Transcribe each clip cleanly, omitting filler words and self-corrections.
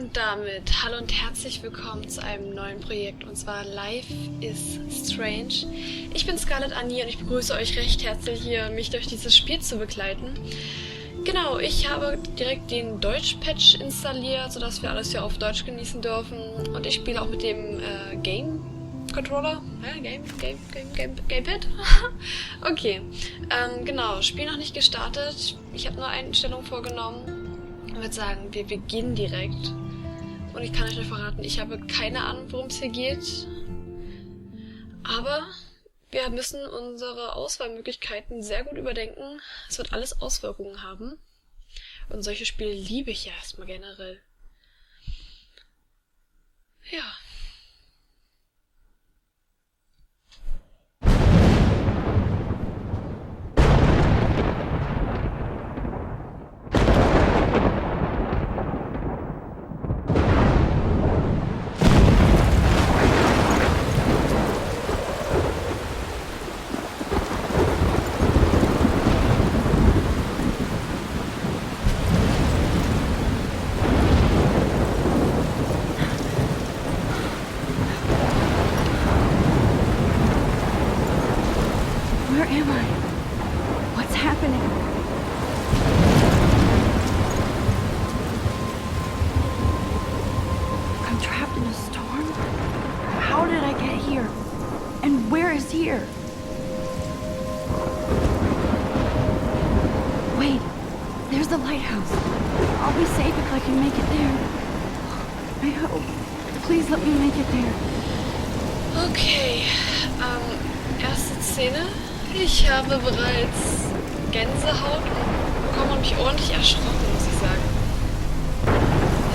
Und damit hallo und herzlich willkommen zu einem neuen Projekt, und zwar Life is Strange. Ich bin Scarlett Annie und ich begrüße euch recht herzlich hier, mich durch dieses Spiel zu begleiten. Genau, ich habe direkt den Deutsch-Patch installiert, sodass wir alles hier auf Deutsch genießen dürfen. Und ich spiele auch mit dem Game-Controller. Gamepad? Okay, genau, Spiel noch nicht gestartet. Ich habe nur eine Einstellung vorgenommen. Ich würde sagen, wir beginnen direkt. Und ich kann euch nur verraten, ich habe keine Ahnung, worum es hier geht. Aber wir müssen unsere Auswahlmöglichkeiten sehr gut überdenken. Es wird alles Auswirkungen haben. Und solche Spiele liebe ich ja erstmal generell. Ja. Okay, erste Szene. Ich habe bereits Gänsehaut bekommen und mich ordentlich erschrocken, muss ich sagen.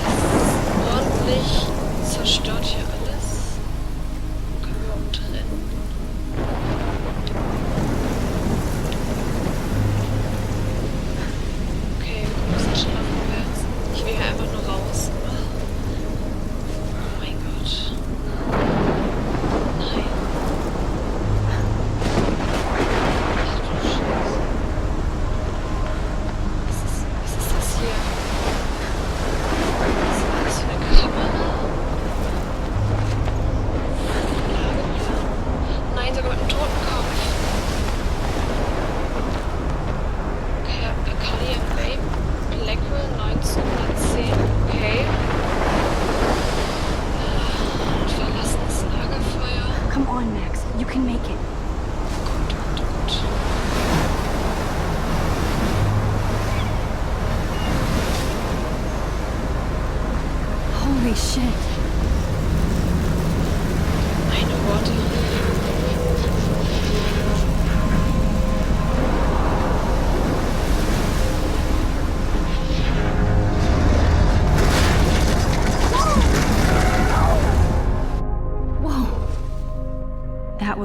Es ist ordentlich zerstört hier alles. Können wir umtrennen. Okay, wir kommen ein bisschen schneller vorwärts. Ich will hier einfach nur raus. Oh mein Gott. Nein.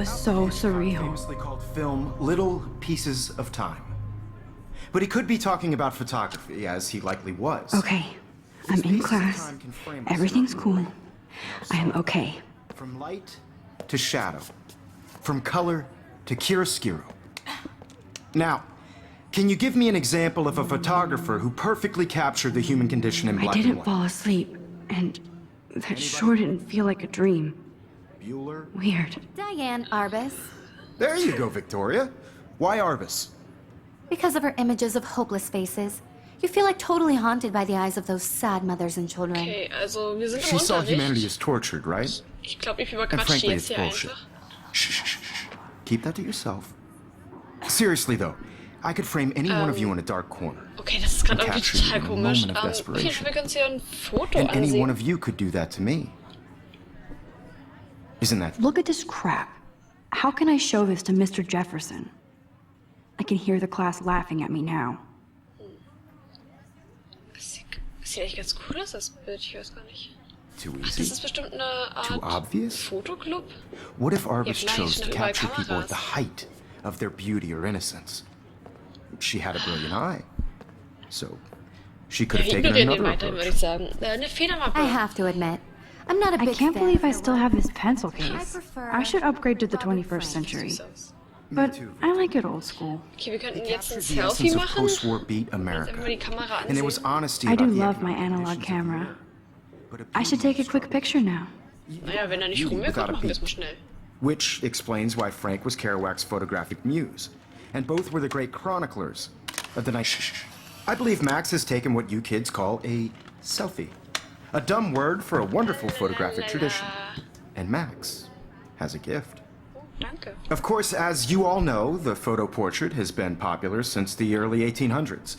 So surreal. Famously called film Little Pieces of Time. But he could be talking about photography, as he likely was. Okay, I'm in class. Everything's cool. I'm okay. From light to shadow. From color to chiaroscuro. Now, can you give me an example of a photographer who perfectly captured the human condition in black and white? I didn't fall asleep, and that sure didn't feel like a dream. Bueller? Weird. Diane Arbus. There you go, Victoria. Why Arbus? Because of her images of hopeless faces. You feel like totally haunted by the eyes of those sad mothers and children. Okay, also wir sind She im saw Unterricht. humanity as tortured, right? Ich glaube, ich And überquatsche frankly, jetzt it's hier bullshit. einfach. Shh. Keep that to yourself. Seriously, though, I could frame any one of you in a dark corner. Okay, das ist gerade and irgendwie capture you total in a komisch. moment of Auf jeden Fall, wir können uns hier ein Foto And any one ansehen. of you could do that to me. Isn't that... Look at this crap. How can I show this to Mr. Jefferson? I can hear the class laughing at me now. Das sieht echt ganz cool aus, das Bild. Ich weiß gar nicht. Too Ach, das easy? ist bestimmt eine Too Art obvious? Fotoclub. What if Arbus Ja, vielleicht chose to sind überall capture people at Kameras. the height of their beauty or innocence? She had a brilliant eye. So, she could Ja, have wir taken ignorieren den another weiterhin, würde approach. ich sagen. Eine Federmappe. I have to admit, I'm not a I big can't fan believe of I her still work. have this pencil I case. prefer I should upgrade to the Robert 21st Frank. century. Sieht aus. But I like it old school. Okay, wir könnten It jetzt ein captured the Selfie essence of machen. post-war beat Jetzt einfach mal die America. Kamera And there was ansehen. honesty I do about the love my economic analog conditions of the camera. war. I should take a quick picture now. Naja, wenn er nicht rum will, machen wir es mal schnell. Which explains why Frank was Kerouac's photographic muse, and both were the great chroniclers of the night. I believe Max has taken what you kids call a selfie, a dumb word for a wonderful photographic tradition. And Max has a gift. Oh, danke. Of course, as you all know, the photo portrait has been popular since the early 1800s.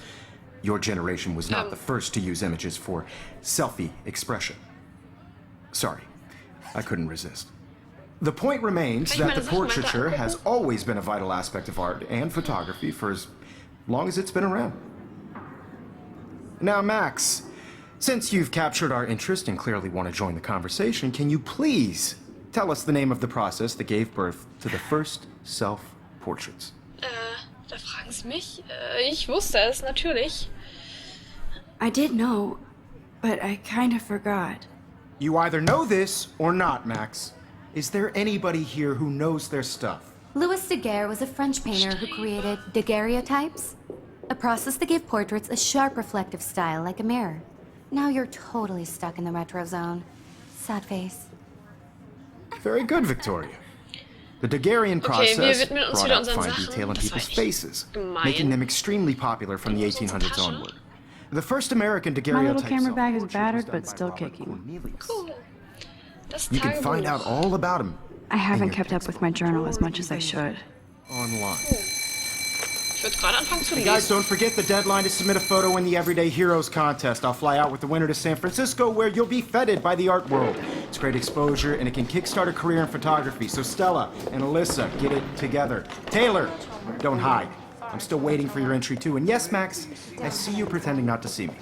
Your generation was not the first to use images for selfie expression. Sorry, I couldn't resist. The point remains that the portraiture has always been a vital aspect of art and photography for as long as it's been around. Now, Max, since you've captured our interest and clearly want to join the conversation, can you please tell us the name of the process that gave birth to the first self-portraits? Da fragen Sie mich? Ich wusste es, natürlich. I did know, but I kind of forgot. You either know this or not, Max. Is there anybody here who knows their stuff? Louis de GER was a French painter who created daguerreotypes, a process that gave portraits a sharp reflective style like a mirror. Now you're totally stuck in the retro zone. Sad face. Very good, Victoria. The Daguerrean wir process widmen uns brought wieder out unseren fine Sachen. detail in Das war people's echt faces, gemein. making them extremely popular from the 1800s onward. The first American My daguerreotype little camera bag is self-portrait was battered, done but by still Robert kicking. Cornelius. Cool. Das You can find out Tagebuch. all about him I haven't your kept up with my journal as much as I should. online. Ich würde gerade anfangen zu Hey guys, lesen. don't forget the deadline to submit a photo in the Everyday Heroes contest. I'll fly out with the winner to San Francisco, where you'll be feted by the art world. It's great exposure, and it can kickstart a career in photography. So Stella and Alyssa, get it together. Taylor, don't hide. I'm still waiting for your entry too. And yes, Max, I see you pretending not to see me.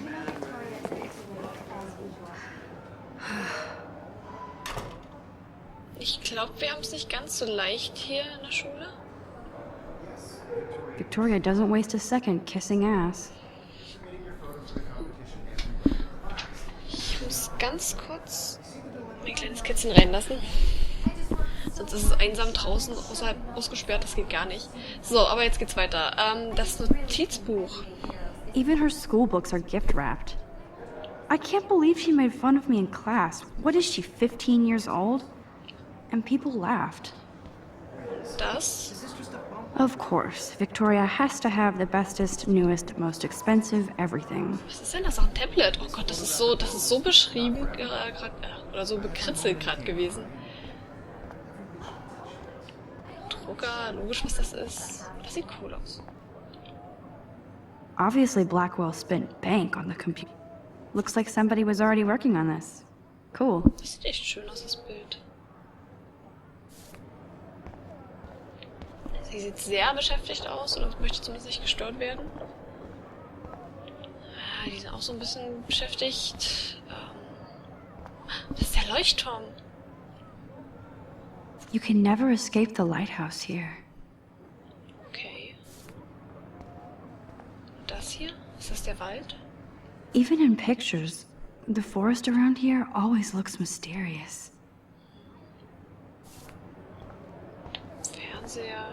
Ich glaube, wir haben es nicht ganz so leicht hier in der Schule. Victoria doesn't waste a second kissing ass. Ich muss ganz kurz mein kleines Kätzchen reinlassen. Sonst ist es einsam draußen, außerhalb ausgesperrt, das geht gar nicht. So, aber jetzt geht's weiter. Das Notizbuch. Even her school books are gift wrapped. I can't believe she made fun of me in class. What is she, 15 years old? And people laughed. Das. Of course, Victoria has to have the bestest, newest, most expensive everything. Was ist denn das? Auch ein Tablet? Oh Gott, das ist so beschrieben gerade, oder so bekritzelt gerade gewesen. Drucker, logisch, was das ist. Das sieht cool aus. Obviously, Blackwell spent bank on the computer. Looks like somebody was already working on this. Cool. Das sieht echt schön aus, das Bild. Sie sieht sehr beschäftigt aus oder möchte zumindest nicht gestört werden. Die sind auch so ein bisschen beschäftigt. Das ist der Leuchtturm. You can never escape the lighthouse here. Okay. Und das hier? Ist das der Wald? Even in pictures, the forest around here always looks mysterious. Fernseher.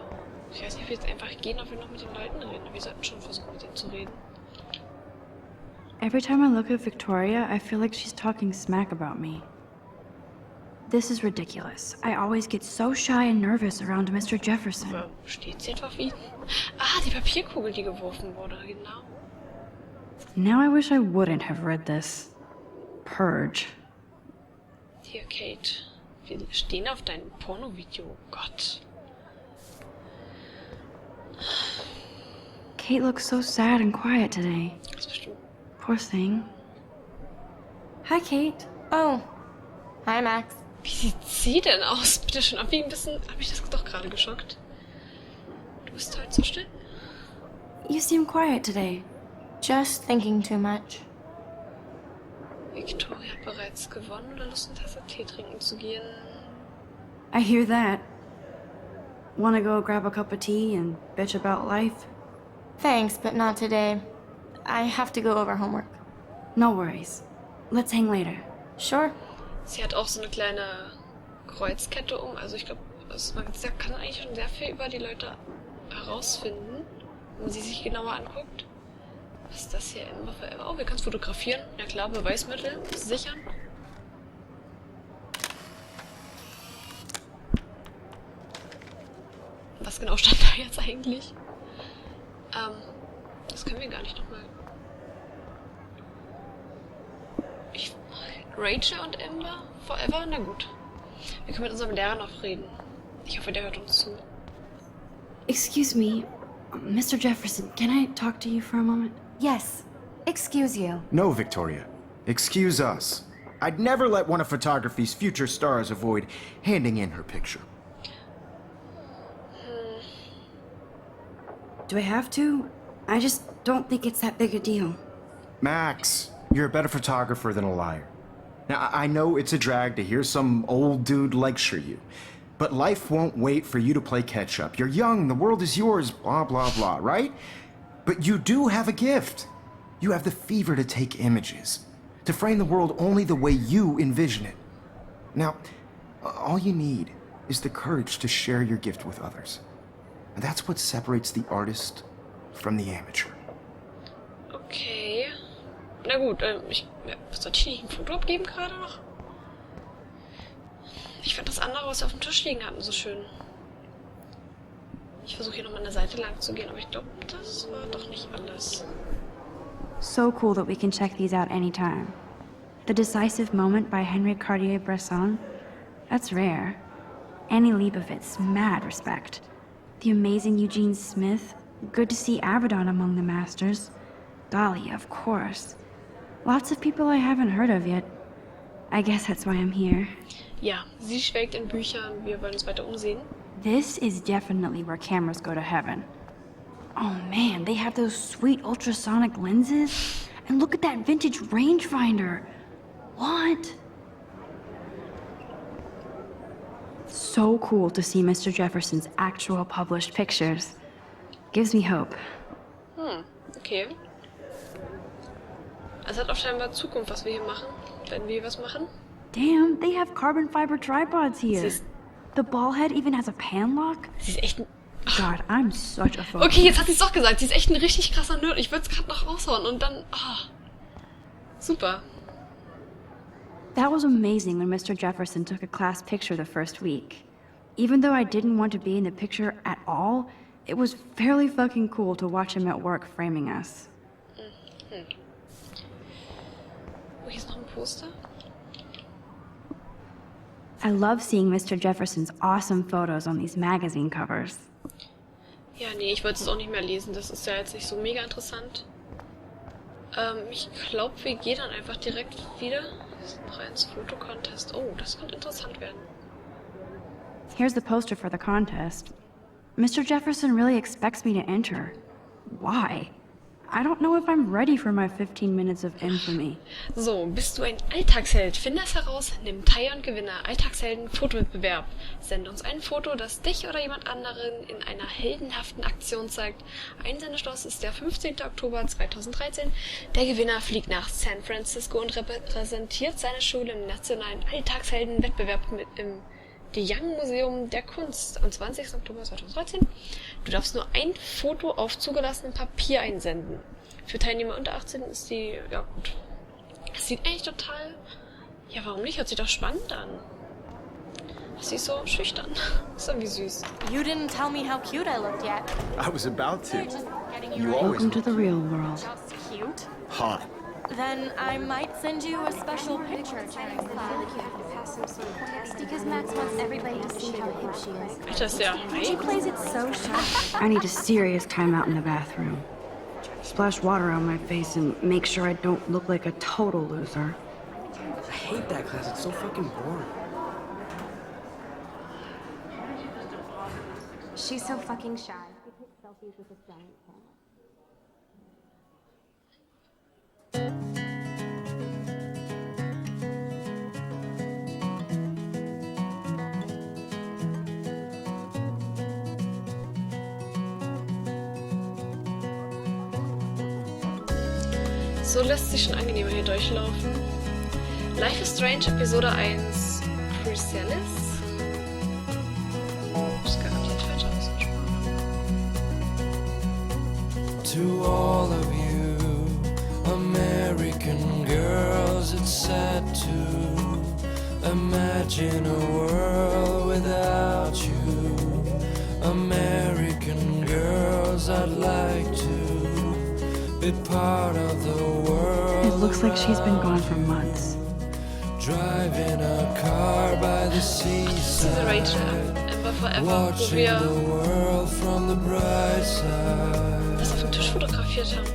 Ich weiß nicht, ob wir jetzt einfach gehen, ob wir noch mit den Leuten reden. Wir sollten schon versuchen, mit denen zu reden. Every time I look at Victoria, I feel like she's talking smack about me. This is ridiculous. I always get so shy and nervous around Mr. Jefferson. Steht sie etwa auf ihn? Ah, die Papierkugel, die geworfen wurde, genau. Now I wish I wouldn't have read this. Purge. Hier, Kate. Wir stehen auf deinem Pornovideo. Gott. Kate looks so sad and quiet today. Das bist du. Poor thing. Hi, Kate. Oh. Hi, Max. Wie sieht sie denn aus? Bitte schon. Hab ich das doch gerade geschockt? Du bist heute so still. You seem quiet today. Just thinking too much. Victoria hat bereits gewonnen oder Lust, eine Tasse Tee trinken zu gehen? I hear that. Wanna go grab a cup of tea and bitch about life? Thanks, but not today. I have to go over homework. No worries. Let's hang later. Sure. Sie hat auch so eine kleine Kreuzkette um. Also ich glaube, man kann eigentlich schon sehr viel über die Leute herausfinden, wenn man sie sich genauer anguckt. Was ist das hier? Oh, wir können es fotografieren. Ja klar, Beweismittel sichern. Was genau stand da jetzt eigentlich? Das können wir gar nicht nochmal. Rachel und Amber? Forever? Na gut. Wir können mit unserem Lehrer noch reden. Ich hoffe, der hört uns zu. Excuse me, Mr. Jefferson, can I talk to you for a moment? Yes. Excuse you. No, Victoria. Excuse us. I'd never let one of photography's future stars avoid handing in her picture. Do I have to? I just don't think it's that big a deal. Max, you're a better photographer than a liar. Now, I know it's a drag to hear some old dude lecture you, but life won't wait for you to play catch-up. You're young, the world is yours, blah, blah, blah, right? But you do have a gift. You have the fever to take images, to frame the world only the way you envision it. Now, all you need is the courage to share your gift with others. And that's what separates the artist from the amateur. Okay. Na gut, sollte ich nicht ein Foto abgeben gerade noch? Ich fand das andere, was wir auf dem Tisch liegen hatten, so schön. Ich versuche hier nochmal eine Seite lang zu gehen, aber ich glaube, das war doch nicht alles. So cool that we can check these out anytime. The Decisive Moment by Henry Cartier-Bresson? That's rare. Annie Leibovitz, mad respect. The amazing Eugene Smith? Good to see Abaddon among the masters. Dahlia, of course. Lots of people I haven't heard of yet. I guess that's why I'm here. Ja, sie schwelgt in Büchern, wir wollen uns weiter umsehen. This is definitely where cameras go to heaven. Oh man, they have those sweet ultrasonic lenses. And look at that vintage rangefinder. What? So cool to see Mr. Jefferson's actual published pictures. Gives me hope. Okay. Es hat auch scheinbar Zukunft, was wir hier machen, wenn wir was machen. Damn, they have carbon fiber tripods here. Sie ist, The ball head even has a pan lock. sie ist echt ein... God, I'm such a photo. Okay, jetzt hat sie es doch gesagt. Sie ist echt ein richtig krasser Nerd. Ich würde es gerade noch raushauen und dann... super. That was amazing when Mr. Jefferson took a class picture the first week. Even though I didn't want to be in the picture at all, it was fairly fucking cool to watch him at work framing us. Oh, hier ist noch ein Poster. I love seeing Mr. Jefferson's awesome photos on these magazine covers. Ja, nee, ich wollte es auch nicht mehr lesen. Das ist ja jetzt nicht so mega interessant. Ich glaube, wir gehen dann einfach direkt wieder rein ins Fotocontest. Oh, das könnte interessant werden. Here's the poster for the contest. Mr. Jefferson really expects me to enter. Why? I don't know if I'm ready for my 15 minutes of infamy. So, bist du ein Alltagsheld? Finde es heraus, nimm teil und gewinne Alltagshelden-Fotowettbewerb. Sende uns ein Foto, das dich oder jemand anderen in einer heldenhaften Aktion zeigt. Einsendeschluss ist der 15. Oktober 2013. Der Gewinner fliegt nach San Francisco und repräsentiert seine Schule im nationalen Alltagshelden-Wettbewerb im De Young Museum der Kunst am 20. Oktober 2013. Du darfst nur ein Foto auf zugelassenem Papier einsenden. Für Teilnehmer unter 18 ist die... Ja gut. Es sieht eigentlich total... Ja, warum nicht? Hört sich doch spannend an. Sie ist so schüchtern. Ist irgendwie süß. You didn't tell me how cute I looked yet. I was about to. You Welcome to the real world. Just cute. Hot. Then I might send you a special picture. Because Max wants everybody to see how hip she is. Alter, ist der She high? plays it so sharp. I need a serious timeout in the bathroom. Splash water on my face and make sure I don't look like a total loser. I hate that class. It's so fucking boring. She's so fucking shy. We take selfies with this giant camera. So lässt sich schon angenehmer hier durchlaufen. Life is Strange, Episode 1, Chrysalis. Das ist garantiert falsch ausgesprochen. To all of you American girls, it's sad to imagine a world without you. American 'cause I'd like to be part of the world. It looks like she's been gone for months. Driving a car by the Diese seaside, Rachel, Ever Forever, wo watching wir the world from the bright side. das auf dem Tisch fotografiert haben.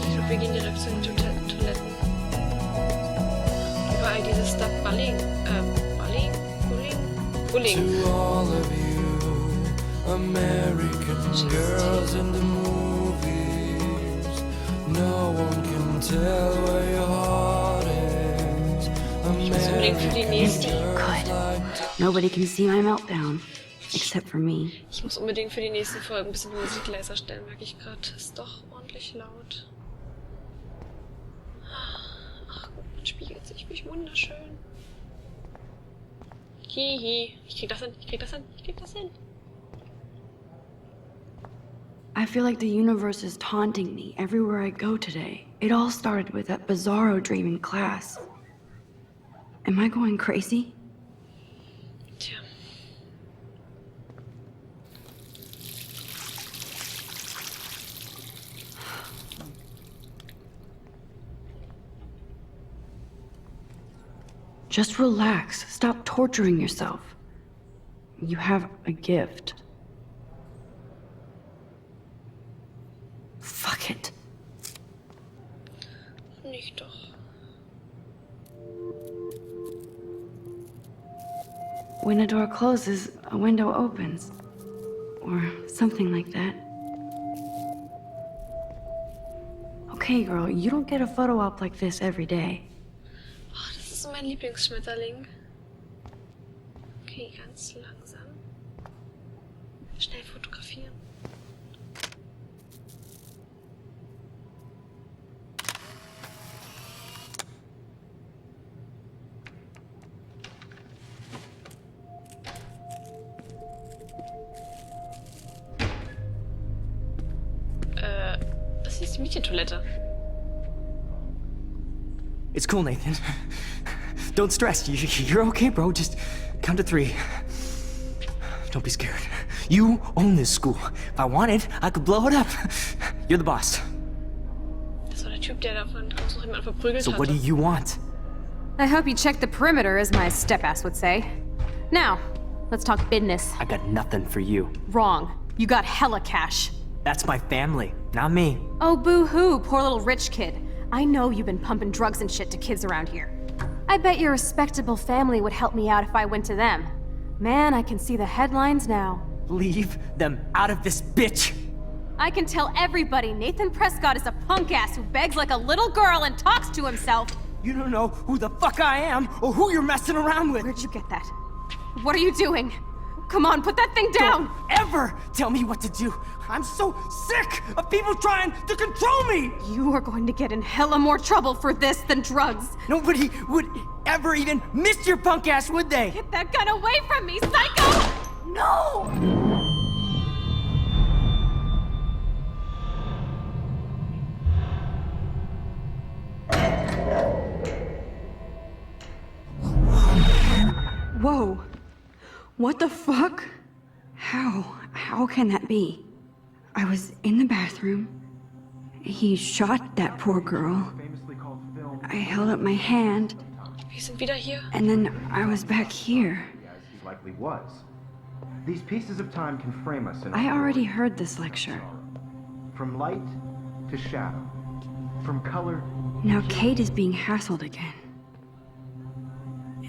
Ich glaube, wir gehen direkt zu den Toiletten. Überall dieses Stuff Bullying. Bullying. To all of you American girls in the movies, no one can tell where your heart is. Ich muss unbedingt für die nächste. Nobody can see my meltdown, except for me. Ich muss unbedingt für die nächsten Folgen ein bisschen die Musik leiser stellen, merke ich gerade. Ist doch ordentlich laut. Ach gut, man spiegelt sich mich wunderschön. Hihi. Ich krieg das hin. I feel like the universe is taunting me everywhere I go today. It all started with that bizarro dream in class. Am I going crazy? Tja. Just relax. Stop torturing yourself. You have a gift. Fuck it. Nicht doch. When a door closes, a window opens. Or something like that. Okay, girl, you don't get a photo op like this every day. Ach, das ist so mein Lieblingsschmetterling. Okay, ganz langsam. Schnell fotografieren. Das ist die Mädchentoilette. It's cool, Nathan. Don't stress. You're okay, bro. Just count to 3. Don't be scared. You own this school. If I wanted, I could blow it up. You're the boss. Das war der Typ, der da von draußen noch jemanden verprügelt So hatte. what do you want? I hope you checked the perimeter, as my step-ass would say. Now, let's talk business. I got nothing for you. Wrong. You got hella cash. That's my family, not me. Oh, boo-hoo, poor little rich kid. I know you've been pumping drugs and shit to kids around here. I bet your respectable family would help me out if I went to them. Man, I can see the headlines now. Leave them out of this bitch. I can tell everybody Nathan Prescott is a punk ass who begs like a little girl and talks to himself. You don't know who the fuck I am or who you're messing around with. Where'd you get that? What are you doing? Come on, put that thing down! Don't ever tell me what to do. I'm so sick of people trying to control me. You are going to get in hella more trouble for this than drugs. Nobody would ever even miss your punk ass, would they? Get that gun away from me, psycho! No! Whoa. What the fuck? How can that be? I was in the bathroom. He shot that poor girl. I held up my hand, Wir sind wieder hier. and then I was back here. As he likely was. These pieces of time can frame us in I already heard this lecture. from light to shadow, from color. Now Kate is being hassled again.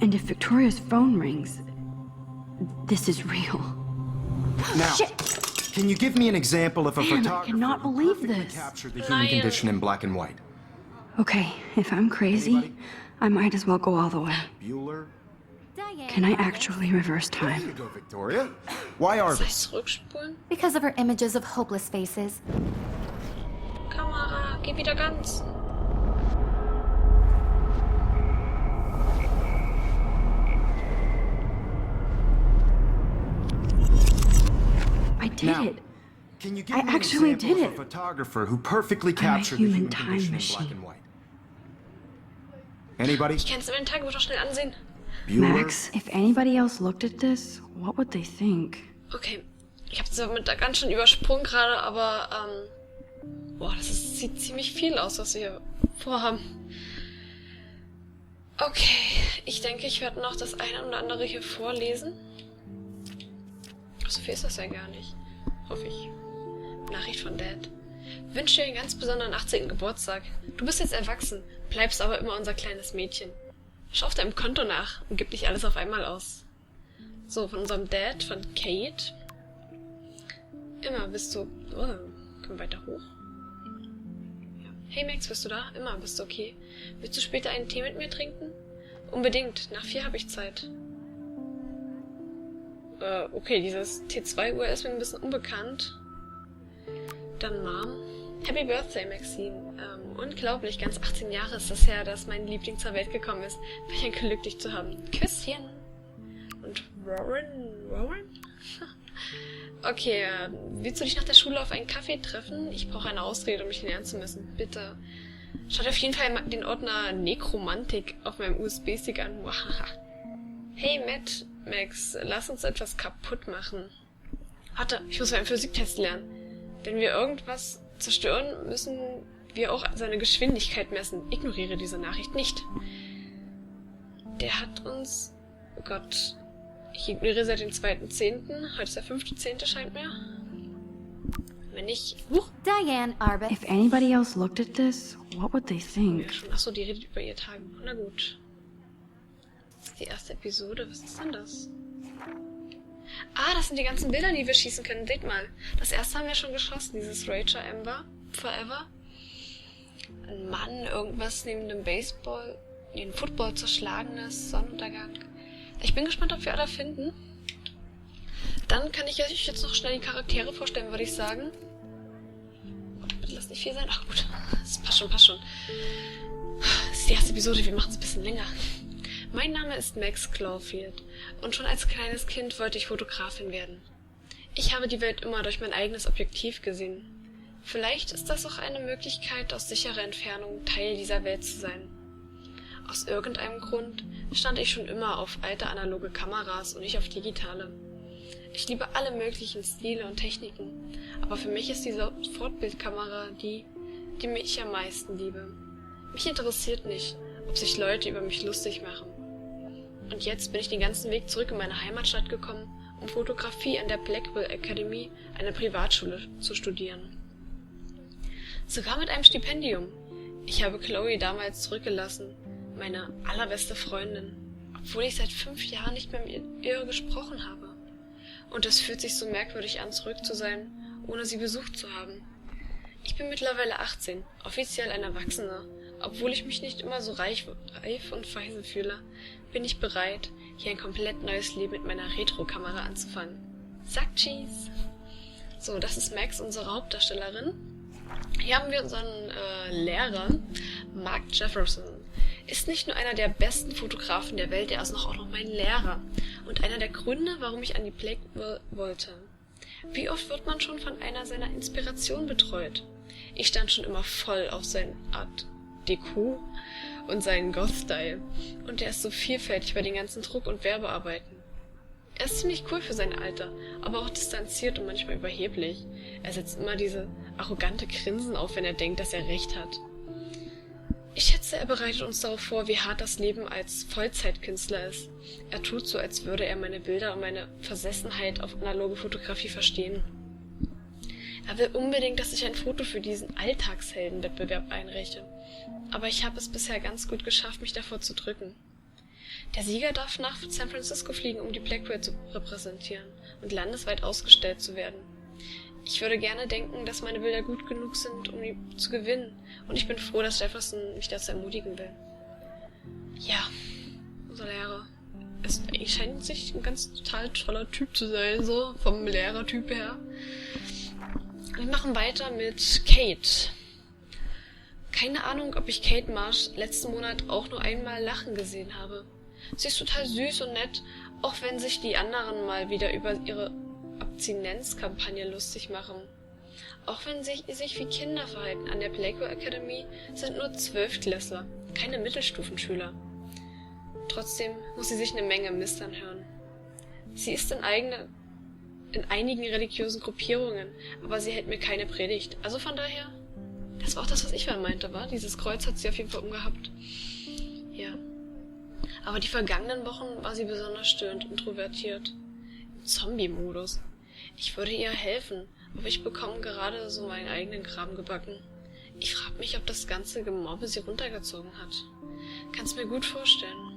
And if Victoria's phone rings, this is real. Now, can you give me an example of a Man, I photographer cannot who believe perfectly this. captured the human condition in black and white? Okay, if I'm crazy, I might as well go all the way. Bueller? Can I actually reverse There you time? go, Victoria. Why are Soll they? ich zurückspulen? Because of her images of hopeless faces. Kamera, geh wieder ganz. I did Now, it. Can you give I me actually an example did of it. a photographer who perfectly I'm a captured the human human time condition in black machine. and white? Anybody? Ich kann es im Tagebuch doch schnell ansehen. Max, if anybody else looked at this, what would they think? Okay, ich habe es mit da ganz schön übersprungen gerade, aber boah, sieht ziemlich viel aus, was wir hier vorhaben. Okay, ich denke, ich werde noch das eine oder andere hier vorlesen. So viel ist das ja gar nicht. Hoffe ich. Nachricht von Dad. Wünsche dir einen ganz besonderen 18. Geburtstag. Du bist jetzt erwachsen, bleibst aber immer unser kleines Mädchen. Schau auf deinem Konto nach und gib nicht alles auf einmal aus. So, von unserem Dad, von Kate. Immer bist du... Oh, können wir weiter hoch? Ja. Hey Max, bist du da? Immer bist du okay. Willst du später einen Tee mit mir trinken? Unbedingt, nach 4 habe ich Zeit. Okay, dieses T2-Uhr ist mir ein bisschen unbekannt. Dann Mom. Happy Birthday, Maxine. Unglaublich, ganz 18 Jahre ist das her, dass mein Liebling zur Welt gekommen ist. Welch ein Glück, dich zu haben. Küsschen. Und Warren? Okay, willst du dich nach der Schule auf einen Kaffee treffen? Ich brauche eine Ausrede, um mich lernen zu müssen. Bitte. Schaut auf jeden Fall den Ordner Nekromantik auf meinem USB-Stick an. Hey, Max, lass uns etwas kaputt machen. Warte, ich muss einen Physiktest lernen. Wenn wir irgendwas zerstören, müssen wir auch seine Geschwindigkeit messen. Ignoriere diese Nachricht nicht. Der hat uns... Oh Gott. Ich ignoriere seit dem 2.10. Heute ist der 5.10. scheint mir. Wenn ich... Diane Arbor. If anybody else looked at this, what would they think? Achso, die redet über ihr Tagebuch. Na gut. Das ist die erste Episode. Was ist denn das? Ah, das sind die ganzen Bilder, die wir schießen können. Seht mal. Das erste haben wir schon geschossen. Dieses Rachel Amber. Forever. Ein Mann, irgendwas neben dem Baseball, den Football zerschlagenes, Sonnenuntergang. Ich bin gespannt, ob wir alle finden. Dann kann ich euch jetzt noch schnell die Charaktere vorstellen, würde ich sagen. Bitte lass nicht viel sein. Ach gut, das passt schon. Das ist die erste Episode, wir machen es ein bisschen länger. Mein Name ist Max Clawfield und schon als kleines Kind wollte ich Fotografin werden. Ich habe die Welt immer durch mein eigenes Objektiv gesehen. Vielleicht ist das auch eine Möglichkeit, aus sicherer Entfernung Teil dieser Welt zu sein. Aus irgendeinem Grund stand ich schon immer auf alte analoge Kameras und nicht auf digitale. Ich liebe alle möglichen Stile und Techniken, aber für mich ist diese Fortbildkamera die ich am meisten liebe. Mich interessiert nicht, ob sich Leute über mich lustig machen. Und jetzt bin ich den ganzen Weg zurück in meine Heimatstadt gekommen, um Fotografie an der Blackwell Academy, einer Privatschule, zu studieren. Sogar mit einem Stipendium. Ich habe Chloe damals zurückgelassen, meine allerbeste Freundin, obwohl ich seit 5 Jahren nicht mehr mit ihr gesprochen habe. Und es fühlt sich so merkwürdig an, zurück zu sein, ohne sie besucht zu haben. Ich bin mittlerweile 18, offiziell ein Erwachsener. Obwohl ich mich nicht immer so reif und weise fühle, bin ich bereit, hier ein komplett neues Leben mit meiner Retro-Kamera anzufangen. Sagt Cheese! So, das ist Max, unsere Hauptdarstellerin. Hier haben wir unseren Lehrer, Mark Jefferson. Ist nicht nur einer der besten Fotografen der Welt, er ist auch noch mein Lehrer. Und einer der Gründe, warum ich an die Blackwell wollte. Wie oft wird man schon von einer seiner Inspirationen betreut? Ich stand schon immer voll auf seine Art Deko und seinen Goth-Style. Und er ist so vielfältig bei den ganzen Druck- und Werbearbeiten. Er ist ziemlich cool für sein Alter, aber auch distanziert und manchmal überheblich. Er setzt immer diese arrogante Grinsen auf, wenn er denkt, dass er recht hat. Ich schätze, er bereitet uns darauf vor, wie hart das Leben als Vollzeitkünstler ist. Er tut so, als würde er meine Bilder und meine Versessenheit auf analoge Fotografie verstehen. Er will unbedingt, dass ich ein Foto für diesen Alltagsheldenwettbewerb einreiche. Aber ich habe es bisher ganz gut geschafft, mich davor zu drücken. Der Sieger darf nach San Francisco fliegen, um die Blackwell zu repräsentieren und landesweit ausgestellt zu werden. Ich würde gerne denken, dass meine Bilder gut genug sind, um die zu gewinnen. Und ich bin froh, dass Jefferson mich dazu ermutigen will. Ja, unser Lehrer. Er scheint sich ein ganz total toller Typ zu sein, so vom Lehrertyp her. Wir machen weiter mit Kate. Keine Ahnung, ob ich Kate Marsh letzten Monat auch nur einmal lachen gesehen habe. Sie ist total süß und nett, auch wenn sich die anderen mal wieder über ihre Abstinenzkampagne lustig machen. Auch wenn sie sich wie Kinder verhalten, an der Blackwell Academy sind nur 12-Klässler, keine Mittelstufenschüler. Trotzdem muss sie sich eine Menge Mist anhören. Sie ist in einigen religiösen Gruppierungen, aber sie hält mir keine Predigt. Also von daher, das war auch das, was ich meinte, war? Dieses Kreuz hat sie auf jeden Fall umgehabt. Ja. Aber die vergangenen Wochen war sie besonders störend introvertiert. Im Zombie-Modus. Ich würde ihr helfen, aber ich bekomme gerade so meinen eigenen Kram gebacken. Ich frage mich, ob das ganze Gemobbe sie runtergezogen hat. Kann's mir gut vorstellen.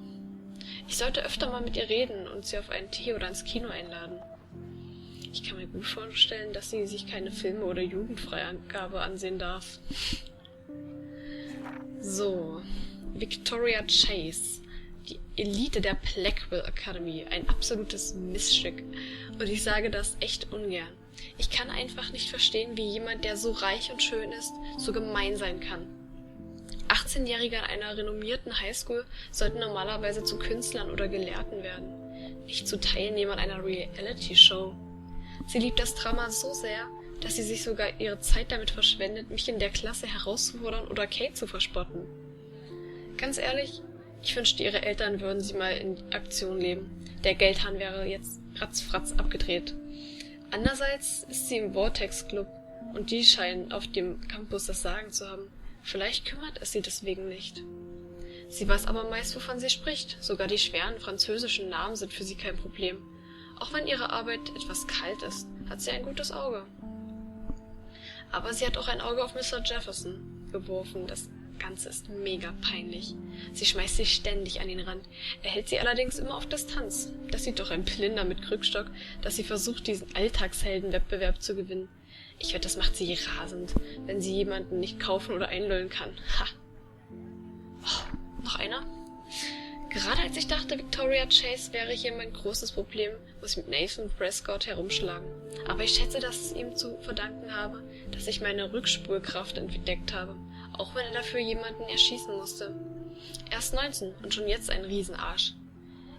Ich sollte öfter mal mit ihr reden und sie auf einen Tee oder ins Kino einladen. Ich kann mir gut vorstellen, dass sie sich keine Filme oder Jugendfreigabe ansehen darf. So, Victoria Chase. Die Elite der Blackwell Academy. Ein absolutes Missstück. Und ich sage das echt ungern. Ich kann einfach nicht verstehen, wie jemand, der so reich und schön ist, so gemein sein kann. 18-Jährige an einer renommierten Highschool sollten normalerweise zu Künstlern oder Gelehrten werden, nicht zu Teilnehmern einer Reality-Show. Sie liebt das Drama so sehr, dass sie sich sogar ihre Zeit damit verschwendet, mich in der Klasse herauszufordern oder Kate zu verspotten. Ganz ehrlich, ich wünschte, ihre Eltern würden sie mal in Aktion leben. Der Geldhahn wäre jetzt ratzfratz abgedreht. Andererseits ist sie im Vortex-Club und die scheinen auf dem Campus das Sagen zu haben. Vielleicht kümmert es sie deswegen nicht. Sie weiß aber meist, wovon sie spricht. Sogar die schweren französischen Namen sind für sie kein Problem. Auch wenn ihre Arbeit etwas kalt ist, hat sie ein gutes Auge. Aber sie hat auch ein Auge auf Mr. Jefferson geworfen. Das Ganze ist mega peinlich. Sie schmeißt sich ständig an den Rand. Er hält sie allerdings immer auf Distanz. Das sieht doch ein Blinder mit Krückstock, dass sie versucht, diesen Alltagsheldenwettbewerb zu gewinnen. Ich wette, das macht sie rasend, wenn sie jemanden nicht kaufen oder einlullen kann. Ha! Oh, noch einer? Gerade als ich dachte, Victoria Chase wäre hier mein großes Problem, muss ich mit Nathan Prescott herumschlagen. Aber ich schätze, dass es ihm zu verdanken habe, dass ich meine Rückspulkraft entdeckt habe, auch wenn er dafür jemanden erschießen musste. Er ist 19 und schon jetzt ein Riesenarsch.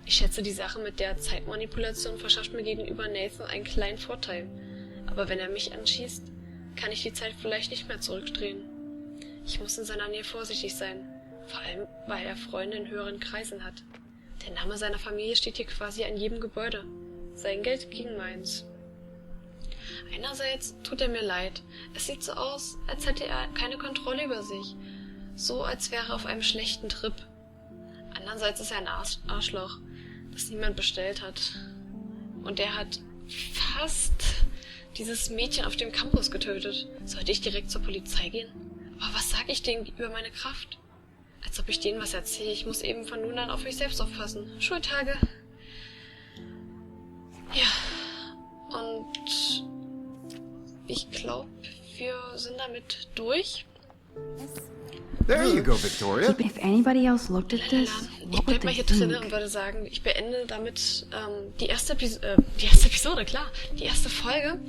Ich schätze, die Sache mit der Zeitmanipulation verschafft mir gegenüber Nathan einen kleinen Vorteil. Aber wenn er mich anschießt, kann ich die Zeit vielleicht nicht mehr zurückdrehen. Ich muss in seiner Nähe vorsichtig sein, vor allem, weil er Freunde in höheren Kreisen hat. Der Name seiner Familie steht hier quasi an jedem Gebäude. Sein Geld gegen meins. Einerseits tut er mir leid. Es sieht so aus, als hätte er keine Kontrolle über sich. So, als wäre er auf einem schlechten Trip. Andererseits ist er ein Arschloch, das niemand bestellt hat. Und er hat fast dieses Mädchen auf dem Campus getötet. Sollte ich direkt zur Polizei gehen? Aber was sage ich denen über meine Kraft? Als ob ich denen was erzähle. Ich muss eben von nun an auf mich selbst aufpassen. Schultage. Ja. Und ich glaube, wir sind damit durch. There you go, Victoria. If anybody else looked at this, Ich what would bleib mal they hier drinnen think? und würde sagen, ich beende damit die erste Episode, klar, die erste Folge.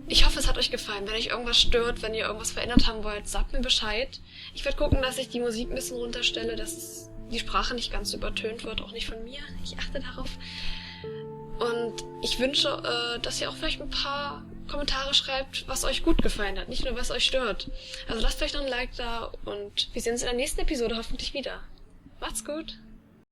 Ich hoffe, es hat euch gefallen. Wenn euch irgendwas stört, wenn ihr irgendwas verändert haben wollt, sagt mir Bescheid. Ich werde gucken, dass ich die Musik ein bisschen runterstelle, dass die Sprache nicht ganz so übertönt wird, auch nicht von mir. Ich achte darauf. Und ich wünsche, dass ihr auch vielleicht ein paar Kommentare schreibt, was euch gut gefallen hat, nicht nur was euch stört. Also lasst euch noch ein Like da und wir sehen uns in der nächsten Episode hoffentlich wieder. Macht's gut!